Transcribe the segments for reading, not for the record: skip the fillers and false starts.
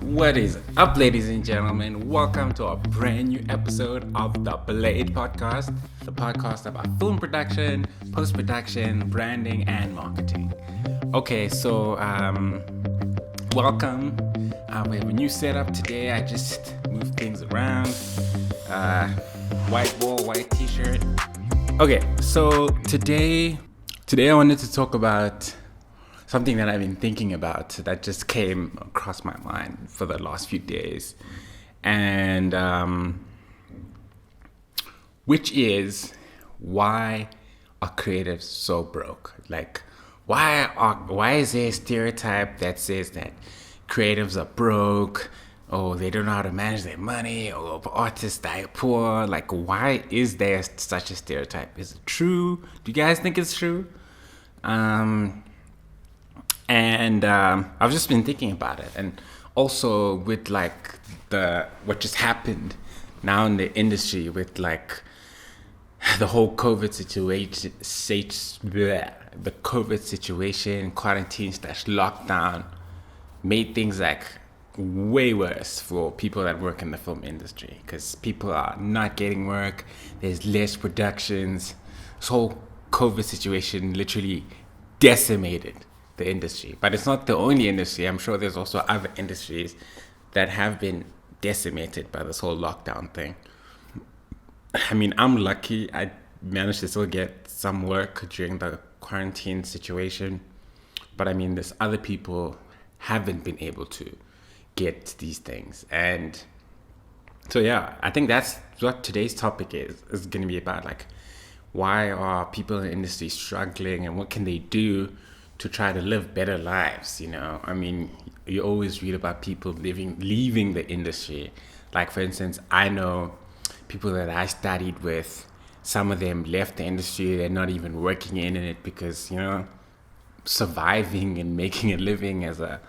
What is up, ladies and gentlemen? Welcome to a brand new episode of the Blade Podcast, the podcast about film production, post production, branding, and marketing. Okay, so welcome. We have a new setup today. I just moved things around. White wall, white t-shirt. Okay, so today I wanted to talk about something that I've been thinking about that just came across my mind for the last few days, and which is, why are creatives so broke? Like, why is there a stereotype that says that creatives are broke, or they don't know how to manage their money, or artists die poor? Like, why is there such a stereotype? Is it true? Do you guys think it's true? And I've just been thinking about it, and also with like what just happened now in the industry with like the whole COVID situation, quarantine / lockdown made things like way worse for people that work in the film industry, because people are not getting work. There's less productions. This whole COVID situation literally decimated the industry. But it's not the only industry. I'm sure there's also other industries that have been decimated by this whole lockdown thing. I mean, I'm lucky I managed to still get some work during the quarantine situation, but I mean, there's other people haven't been able to get these things. And so yeah, I think that's what today's topic is going to be about. Like, why are people in the industry struggling, and what can they do to try to live better lives? You know, I mean, you always read about people leaving the industry. Like, for instance, I know people that I studied with, some of them left the industry. They're not even working in it because, you know, surviving and making a living as a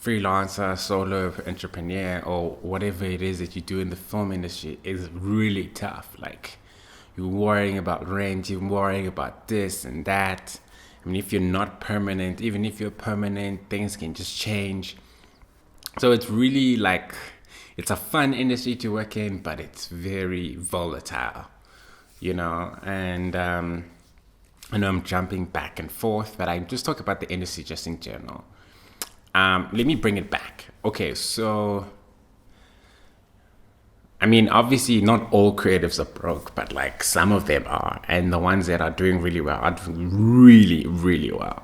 freelancer, solo entrepreneur, or whatever it is that you do in the film industry is really tough. Like, you're worrying about rent, you're worrying about this and that. I mean, if you're not permanent, even if you're permanent, things can just change. So it's really like, it's a fun industry to work in, but it's very volatile, you know. And I know I'm jumping back and forth, but I just talk about the industry just in general. Let me bring it back. Okay, so I mean, obviously not all creatives are broke, but like some of them are, and the ones that are doing really well are doing really, really well.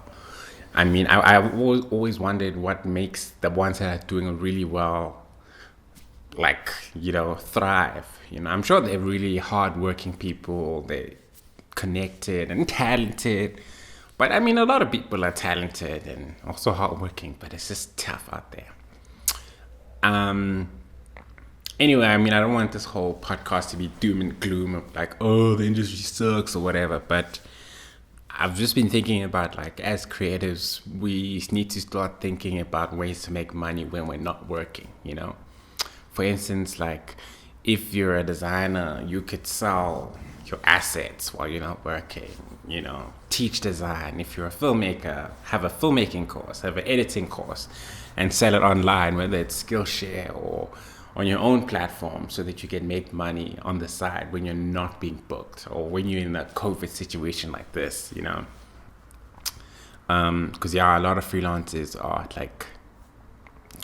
I mean, I've always wondered what makes the ones that are doing really well, like, you know, thrive. You know, I'm sure they're really hardworking people. They're connected and talented. But I mean, a lot of people are talented and also hardworking, but it's just tough out there. Anyway, I mean, I don't want this whole podcast to be doom and gloom of like, oh, the industry sucks or whatever. But I've just been thinking about, like, as creatives, we need to start thinking about ways to make money when we're not working, you know? For instance, like, if you're a designer, you could sell your assets while you're not working, you know, teach design. If you're a filmmaker, have a filmmaking course, have an editing course, and sell it online, whether it's Skillshare or on your own platform, so that you can make money on the side when you're not being booked, or when you're in a COVID situation like this, you know. Because yeah, a lot of freelancers are like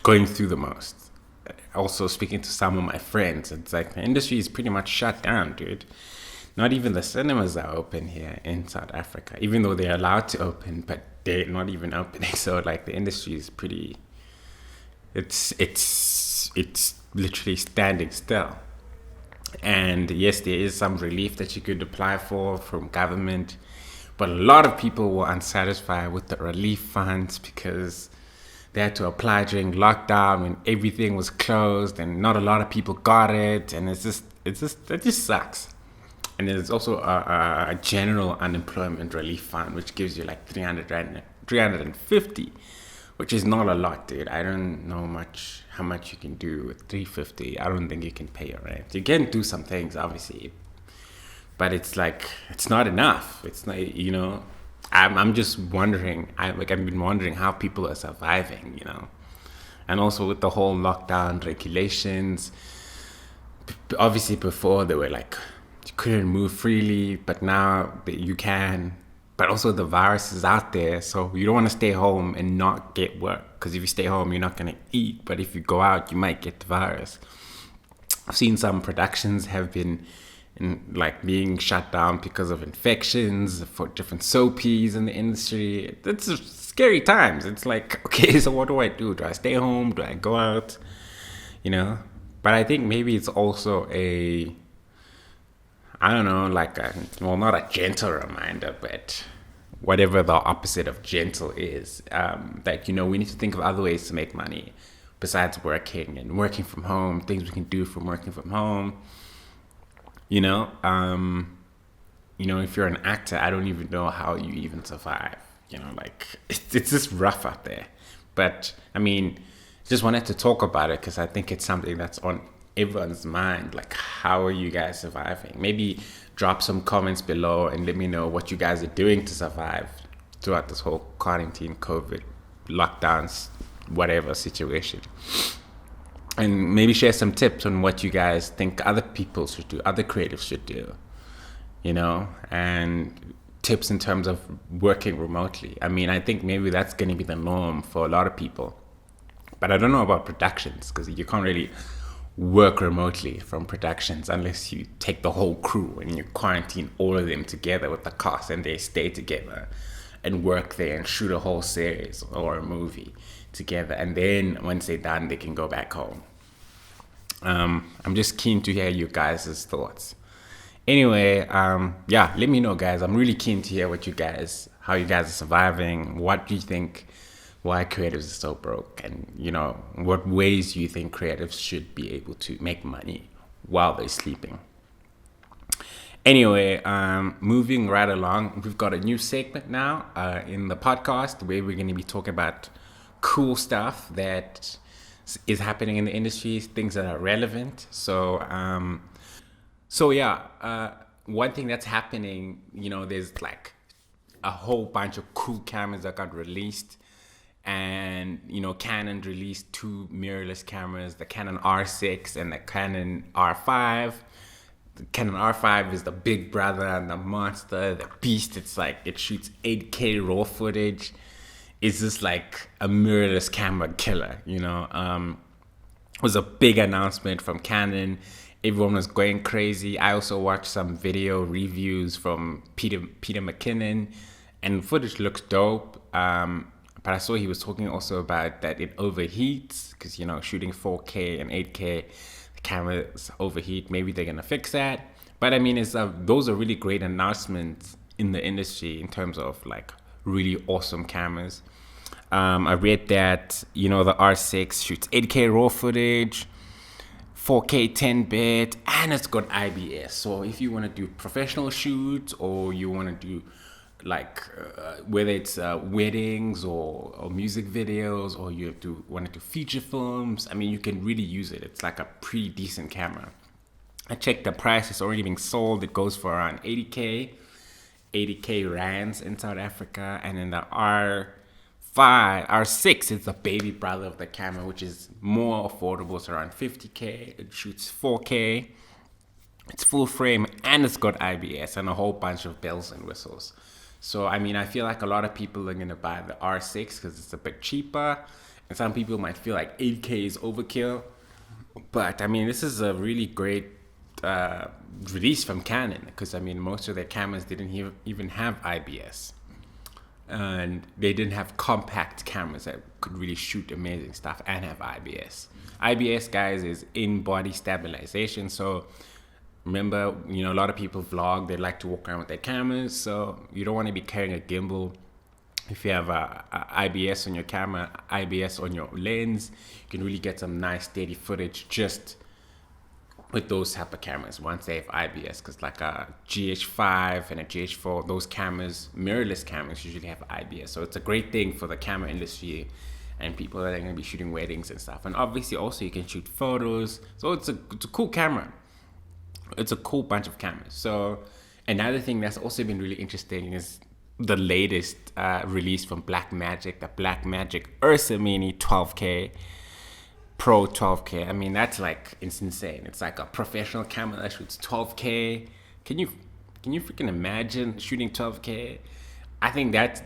going through the most. Also, speaking to some of my friends, it's like the industry is pretty much shut down, dude. Not even the cinemas are open here in South Africa, even though they're allowed to open, but they're not even opening. So like, the industry is pretty, it's literally standing still. And yes, there is some relief that you could apply for from government, but a lot of people were unsatisfied with the relief funds because they had to apply during lockdown when everything was closed, and not a lot of people got it. And it just sucks. And there's also a general unemployment relief fund, which gives you like 350, which is not a lot, dude. I don't know how much you can do with 350. I don't think you can pay your rent. You can do some things, obviously, but it's like, it's not enough. It's not, you know. I'm just wondering. I've been wondering how people are surviving, you know. And also with the whole lockdown regulations, obviously before they were like, you couldn't move freely, but now you can. But also the virus is out there, so you don't want to stay home and not get work, because if you stay home, you're not going to eat. But if you go out, you might get the virus. I've seen some productions have been being shut down because of infections for different soapies in the industry. It's scary times. It's like, okay, so what do I do? Do I stay home? Do I go out? But I think maybe it's also not a gentle reminder, but whatever the opposite of gentle is, that, we need to think of other ways to make money besides working and working from home, things we can do from working from home. If you're an actor, I don't even know how you even survive. It's just rough out there. But just wanted to talk about it because I think it's something that's on everyone's mind. Like, how are you guys surviving? Maybe drop some comments below and let me know what you guys are doing to survive throughout this whole quarantine, COVID, lockdowns, whatever situation. And maybe share some tips on what you guys think other people should do, other creatives should do, and tips in terms of working remotely. I think maybe that's going to be the norm for a lot of people. But I don't know about productions, because you can't really work remotely from productions unless you take the whole crew and you quarantine all of them together with the cast and they stay together and work there and shoot a whole series or a movie together. And then once they're done, they can go back home. I'm just keen to hear you guys' thoughts. Anyway, let me know, guys. I'm really keen to hear how you guys are surviving. What do you think? Why creatives are so broke, and what ways you think creatives should be able to make money while they're sleeping. Anyway, moving right along, we've got a new segment now in the podcast where we're going to be talking about cool stuff that is happening in the industry, things that are relevant. So one thing that's happening, there's like a whole bunch of cool cameras that got released. And, Canon released two mirrorless cameras, the Canon R6 and the Canon R5. The Canon R5 is the big brother and the monster, the beast. It's like, it shoots 8K raw footage. It's just like a mirrorless camera killer, It was a big announcement from Canon. Everyone was going crazy. I also watched some video reviews from Peter McKinnon, and footage looks dope. But I saw he was talking also about that it overheats because, shooting 4K and 8K, the cameras overheat. Maybe they're going to fix that. But those are really great announcements in the industry in terms of like really awesome cameras. I read that, the R6 shoots 8K raw footage, 4K 10-bit, and it's got IBS. So if you want to do professional shoots, or you want to do whether it's weddings or music videos, or you want to do feature films, you can really use it. It's like a pretty decent camera. I checked the price. It's already being sold. It goes for around 80K rands in South Africa. And then the R6 is the baby brother of the camera, which is more affordable. It's around 50K. It shoots 4K. It's full frame, and it's got IBS and a whole bunch of bells and whistles. So, I feel like a lot of people are going to buy the R6 because it's a bit cheaper. And some people might feel like 8K is overkill. But, this is a really great release from Canon because, most of their cameras didn't even have IBS. And they didn't have compact cameras that could really shoot amazing stuff and have IBS. IBS, guys, is in-body stabilization. So, remember, a lot of people vlog, they like to walk around with their cameras, so you don't want to be carrying a gimbal. If you have a IBS on your camera, IBS on your lens, you can really get some nice steady footage just with those type of cameras once they have IBS, because like a GH5 and a GH4, those cameras, mirrorless cameras, usually have IBS. So it's a great thing for the camera industry and people that are going to be shooting weddings and stuff. And obviously also you can shoot photos. So it's a cool camera. It's a cool bunch of cameras. So another thing that's also been really interesting is the latest release from Blackmagic, the Blackmagic Ursa Mini 12K. Pro 12K. I mean, that's like, it's insane. It's like a professional camera that shoots 12K. Can you freaking imagine shooting 12K? I think that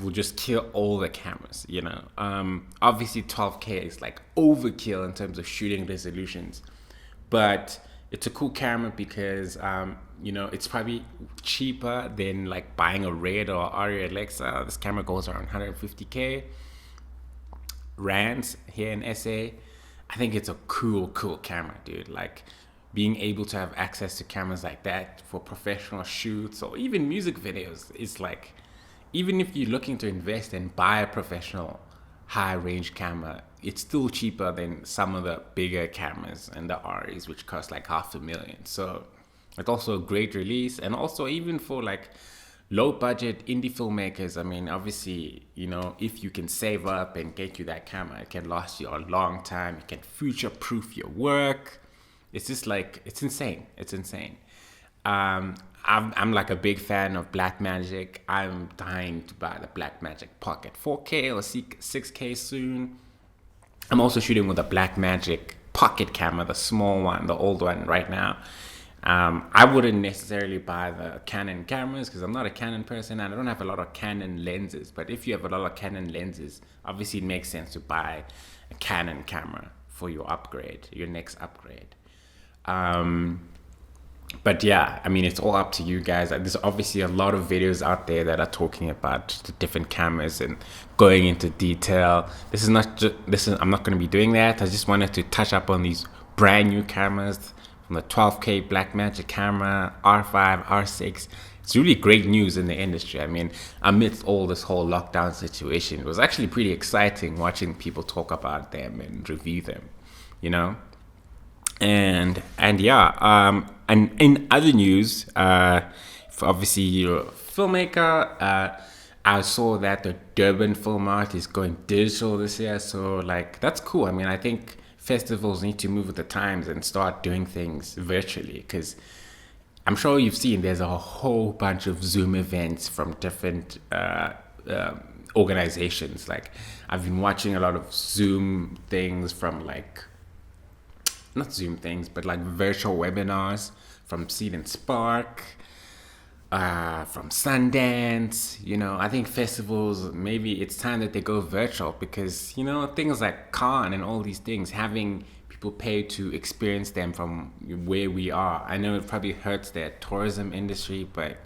will just kill all the cameras, you know. Obviously 12K is like overkill in terms of shooting resolutions, but it's a cool camera because you know, it's probably cheaper than like buying a Red or Aria Alexa. This camera goes around 150K rands here in SA. I think it's a cool camera, dude. Like, being able to have access to cameras like that for professional shoots or even music videos is like, even if you're looking to invest and buy a professional high range camera, it's still cheaper than some of the bigger cameras and the Rs, which cost like $500,000. So it's also a great release. And also even for like low budget indie filmmakers, I mean, obviously, you know, if you can save up and get you that camera, it can last you a long time. You can future proof your work. It's just like, it's insane. It's insane. I'm like a big fan of Blackmagic. I'm dying to buy the Blackmagic Pocket 4K or 6K soon. I'm also shooting with a Blackmagic Pocket camera, the small one, the old one right now. I wouldn't necessarily buy the Canon cameras because I'm not a Canon person and I don't have a lot of Canon lenses. But if you have a lot of Canon lenses, obviously it makes sense to buy a Canon camera for your upgrade, your next upgrade. But yeah, I mean, it's all up to you guys. There's obviously a lot of videos out there that are talking about the different cameras and going into detail. I'm not going to be doing that. I just wanted to touch up on these brand new cameras from the 12K Blackmagic camera, R5, R6. It's really great news in the industry. I mean, amidst all this whole lockdown situation, it was actually pretty exciting watching people talk about them and review them, you know? And yeah, and in other news, obviously you're a filmmaker, I saw that the Durban Film Art is going digital this year, so like, that's cool. I mean, I think festivals need to move with the times and start doing things virtually, because I'm sure you've seen there's a whole bunch of Zoom events from different organizations. Like, I've been watching a lot of Zoom things from like, not Zoom things, but like virtual webinars from Seed and Spark, from Sundance. You know, I think festivals, maybe it's time that they go virtual because, you know, things like Cannes and all these things, having people pay to experience them from where we are. I know it probably hurts their tourism industry, but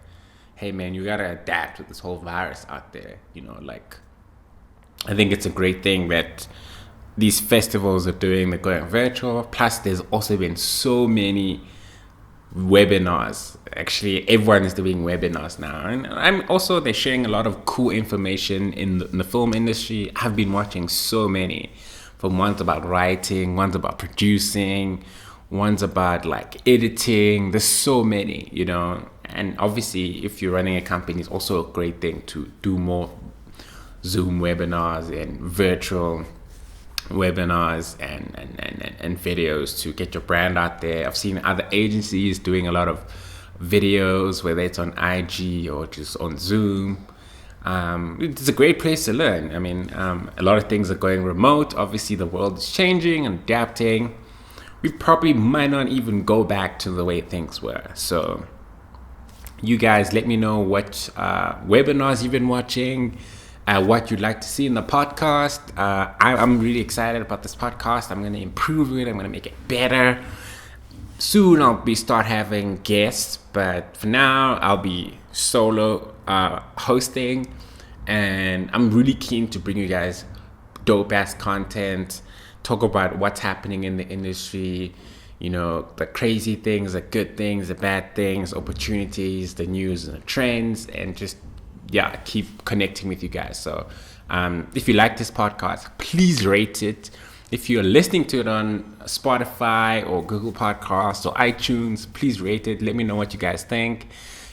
hey man, you gotta adapt with this whole virus out there. You know, like, I think it's a great thing that these festivals are doing, they're going virtual. Plus, there's also been so many webinars. Actually, everyone is doing webinars now. And they're sharing a lot of cool information in the film industry. I've been watching so many, from ones about writing, ones about producing, ones about like editing. There's so many, you know. And obviously, if you're running a company, it's also a great thing to do more Zoom webinars and virtual webinars and videos to get your brand out there. I've seen other agencies doing a lot of videos, whether it's on IG or just on Zoom. It's a great place to learn. I mean, a lot of things are going remote. Obviously, the world is changing and adapting. We probably might not even go back to the way things were. So you guys, let me know what webinars you've been watching, what you'd like to see in the podcast. I'm really excited about this podcast. I'm going to improve it. I'm going to make it better. Soon I'll start having guests, but for now I'll be solo hosting, and I'm really keen to bring you guys dope ass content, talk about what's happening in the industry, you know, the crazy things, the good things, the bad things, opportunities, the news and the trends, and just keep connecting with you guys. So if you like this podcast, please rate it. If you're listening to it on Spotify or Google Podcasts or iTunes, please rate it. Let me know what you guys think.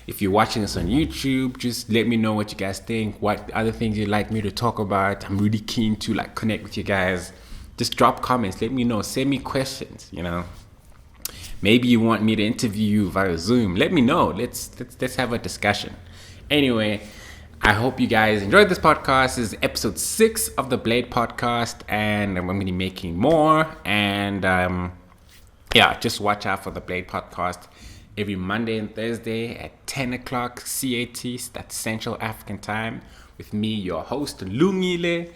If you're watching this on YouTube, just let me know what you guys think, what other things you'd like me to talk about. I'm really keen to like connect with you guys. Just drop comments, let me know, send me questions, you know. Maybe you want me to interview you via Zoom. Let me know. Let's have a discussion. Anyway, I hope you guys enjoyed this podcast. This is episode 6 of the Blade podcast, and I'm going to be making more. And just watch out for the Blade podcast every Monday and Thursday at 10 o'clock CAT, that's Central African Time, with me, your host, Lungile.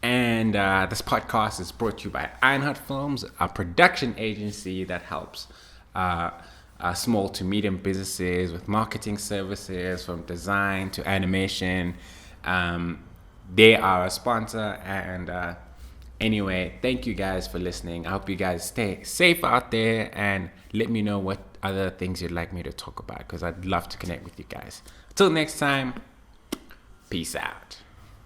And this podcast is brought to you by Ironheart Films, a production agency that helps small to medium businesses with marketing services from design to animation. They are a sponsor. And anyway, thank you guys for listening. I hope you guys stay safe out there, and let me know what other things you'd like me to talk about, because I'd love to connect with you guys. Until next time, peace out.